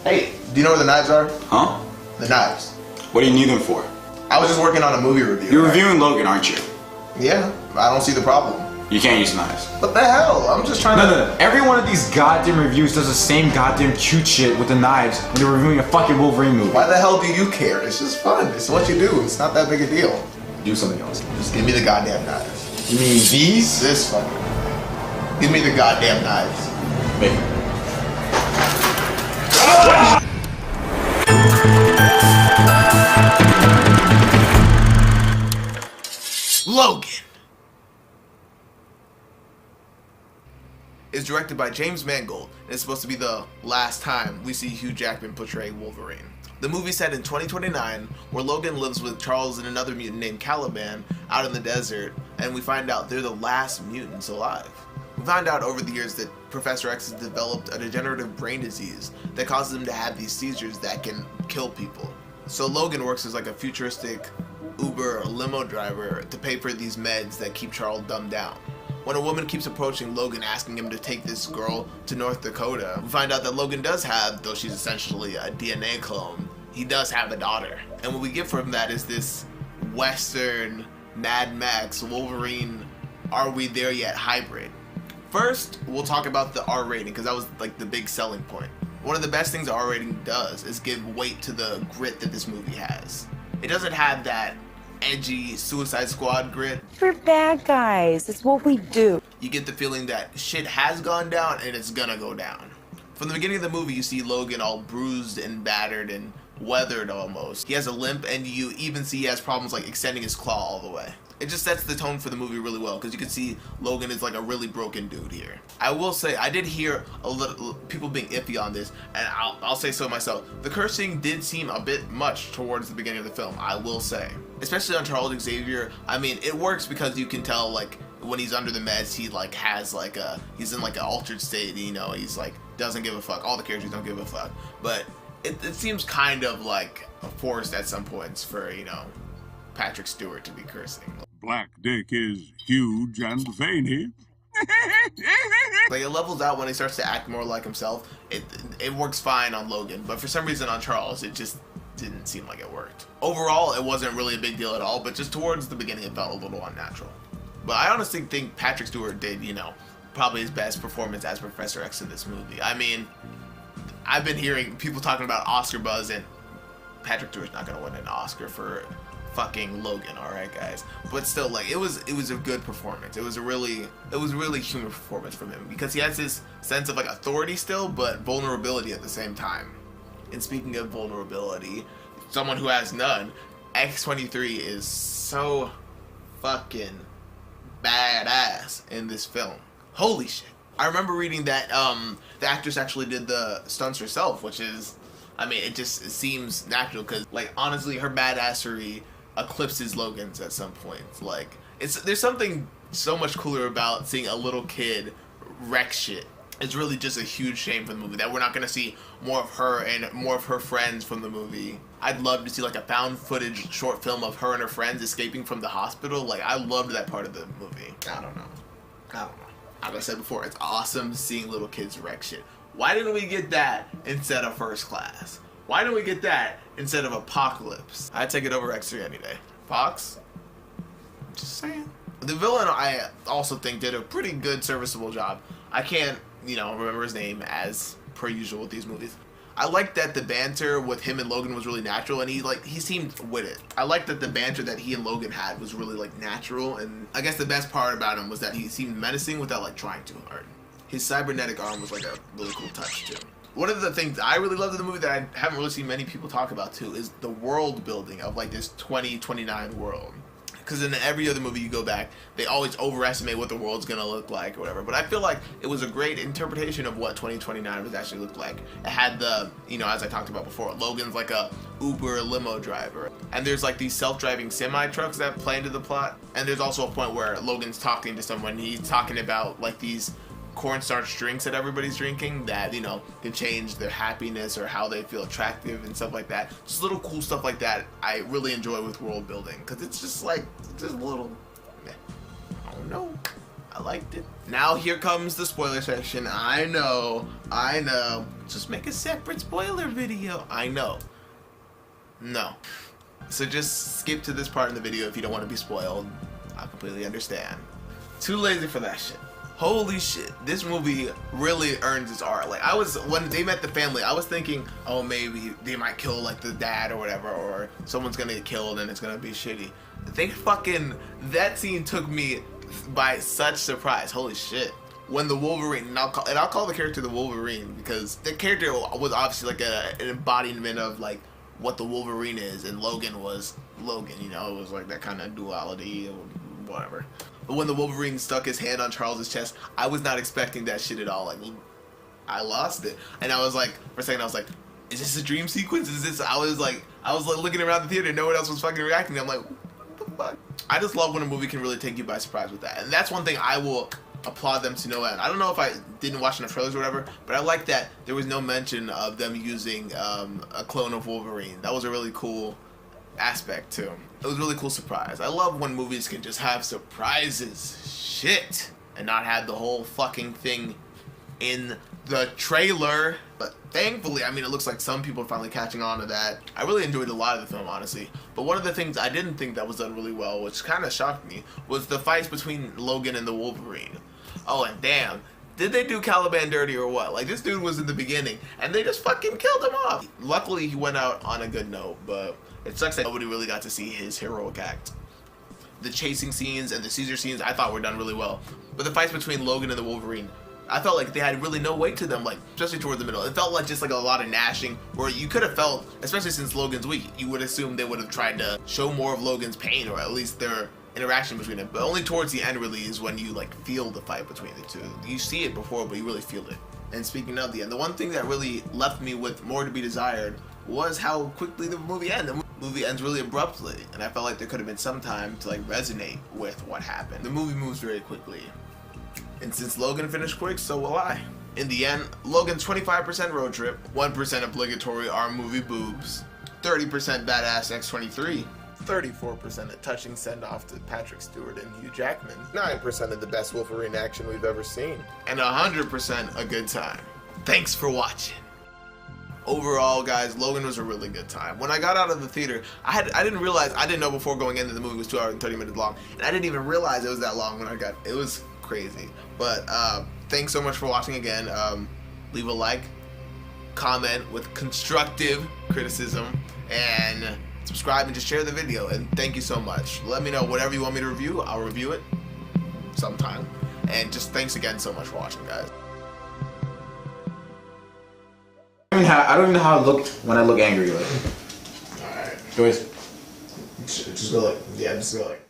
Hey, do you know where the knives are? Huh? The knives. What do you need them for? I was just working on a movie review. You're reviewing Logan, aren't you? Yeah, I don't see the problem. You can't use knives. What the hell? I'm just trying to... No. Every one of these goddamn reviews does the same goddamn cute shit with the knives when they're reviewing a fucking Wolverine movie. Why the hell do you care? It's just fun. It's what you do. It's not that big a deal. Do something else. Just give me the goddamn knives. You mean these? This fucking... Give me the goddamn knives. Make it. Logan is directed by James Mangold and is supposed to be the last time we see Hugh Jackman portray Wolverine. The movie set in 2029, where Logan lives with Charles and another mutant named Caliban out in the desert, and we find out they're the last mutants alive. We find out over the years that Professor X has developed a degenerative brain disease that causes him to have these seizures that can kill people. So Logan works as like a futuristic Uber or limo driver to pay for these meds that keep Charles dumbed down. When a woman keeps approaching Logan asking him to take this girl to North Dakota, we find out that Logan does have, though she's essentially a DNA clone, he does have a daughter. And what we get from that is this Western Mad Max Wolverine Are We There Yet hybrid. First, we'll talk about the R rating because that was like the big selling point. One of the best things the R rating does is give weight to the grit that this movie has. It doesn't have that edgy Suicide Squad grit. We're bad guys. It's what we do. You get the feeling that shit has gone down and it's gonna go down. From the beginning of the movie, you see Logan all bruised and battered and weathered almost. He has a limp and you even see he has problems like extending his claw all the way. It just sets the tone for the movie really well because you can see Logan is like a really broken dude here. I will say, I did hear a little people being iffy on this, and I'll say so myself. The cursing did seem a bit much towards the beginning of the film, I will say. Especially on Charles Xavier. I mean, it works because you can tell like when he's under the meds, he like has like he's in like an altered state, you know, he's like doesn't give a fuck. All the characters don't give a fuck. But it seems kind of like forced at some points for, you know, Patrick Stewart to be cursing. Black dick is huge and veiny. Like it levels out when he starts to act more like himself. It works fine on Logan, but for some reason on Charles, it just didn't seem like it worked. Overall, it wasn't really a big deal at all, but just towards the beginning, it felt a little unnatural. But I honestly think Patrick Stewart did, you know, probably his best performance as Professor X in this movie. I mean, I've been hearing people talking about Oscar buzz, and Patrick Stewart's not gonna win an Oscar for fucking Logan, alright guys, but still, like, it was a good performance. It was a really human performance from him because he has this sense of like authority still, but vulnerability at the same time. And speaking of vulnerability, someone who has none, X-23 is so fucking badass in this film. Holy shit. I remember reading that the actress actually did the stunts herself, which is, I mean, it seems natural because, like, honestly, her badassery eclipses Logan's at some point. Like, there's something so much cooler about seeing a little kid wreck shit. It's really just a huge shame for the movie that we're not gonna see more of her and more of her friends from the movie. I'd love to see like a found footage short film of her and her friends escaping from the hospital. Like, I loved that part of the movie. I don't know. Like I said before, it's awesome seeing little kids wreck shit. Why didn't we get that instead of First Class? Why didn't we get that instead of Apocalypse? I'd take it over X3 any day. Fox? Just saying. The villain, I also think, did a pretty good, serviceable job. I can't, you know, remember his name as per usual with these movies. I liked that the banter with him and Logan was really natural, and he seemed with it. I liked that the banter that he and Logan had was really like natural, and I guess the best part about him was that he seemed menacing without like trying too hard. His cybernetic arm was like a really cool touch too. One of the things I really loved in the movie that I haven't really seen many people talk about too is the world building of like this 2029 world. Because in every other movie you go back, they always overestimate what the world's gonna look like or whatever. But I feel like it was a great interpretation of what 2029 would actually look like. It had the, you know, as I talked about before, Logan's like a Uber limo driver. And there's like these self-driving semi-trucks that play into the plot. And there's also a point where Logan's talking to someone, he's talking about like these cornstarch drinks that everybody's drinking that, you know, can change their happiness or how they feel attractive and stuff like that. Just little cool stuff like that I really enjoy with world building because it's just like, just a little, I don't know. I I liked it. Now here comes the spoiler section. I know. Just make a separate spoiler video. I know. No. So just skip to this part in the video if you don't want to be spoiled. I completely understand. Too lazy for that shit. Holy shit, this movie really earns its R. Like, when they met the family, I was thinking, oh, maybe they might kill, like, the dad or whatever, or someone's gonna get killed and it's gonna be shitty. That scene took me by such surprise. Holy shit. When the Wolverine, and I'll call the character the Wolverine, because the character was obviously, like, an embodiment of, like, what the Wolverine is, and Logan was Logan, you know? It was, like, that kind of duality, or whatever. But when the Wolverine stuck his hand on Charles's chest, I was not expecting that shit at all. Like, I lost it, and I was like, for a second, I was like, "Is this a dream sequence? Is this?" I was like looking around the theater, no one else was fucking reacting. I'm like, "What the fuck?" I just love when a movie can really take you by surprise with that, and that's one thing I will applaud them to no end. I don't know if I didn't watch enough trailers or whatever, but I like that there was no mention of them using a clone of Wolverine. That was a really cool aspect too. It was a really cool surprise. I love when movies can just have surprises, shit, and not have the whole fucking thing in the trailer. But thankfully, I mean, it looks like some people are finally catching on to that. I really enjoyed a lot of the film, honestly. But one of the things I didn't think that was done really well, which kind of shocked me, was the fights between Logan and the Wolverine. Oh, and damn, did they do Caliban dirty or what? Like, this dude was in the beginning, and they just fucking killed him off. Luckily, he went out on a good note, but it sucks that nobody really got to see his heroic act. The chasing scenes and the Caesar scenes I thought were done really well. But the fights between Logan and the Wolverine, I felt like they had really no weight to them, like, especially toward the middle. It felt like just like a lot of gnashing, where you could have felt, especially since Logan's weak, you would assume they would have tried to show more of Logan's pain, or at least their interaction between them. But only towards the end really is when you like feel the fight between the two. You see it before, but you really feel it. And speaking of the end, the one thing that really left me with more to be desired was how quickly the movie ended. The movie ends really abruptly, and I felt like there could have been some time to like resonate with what happened. The movie moves very quickly, and since Logan finished quick, so will I. In the end, Logan's 25% road trip, 1% obligatory R-movie boobs, 30% badass X-23, 34% a touching send-off to Patrick Stewart and Hugh Jackman, 9% of the best Wolverine action we've ever seen, and 100% a good time. Thanks for watching. Overall, guys, Logan was a really good time. When I got out of the theater, I didn't know before going into the movie it was 2 hours and 30 minutes long, and I didn't even realize it was that long when it was crazy. But thanks so much for watching again. Leave a like, comment with constructive criticism, and subscribe and just share the video. And thank you so much. Let me know whatever you want me to review. I'll review it sometime. And just thanks again so much for watching, guys. I don't even know how I looked when I look angry. Like, Alright. always. Just go like, yeah, just go like.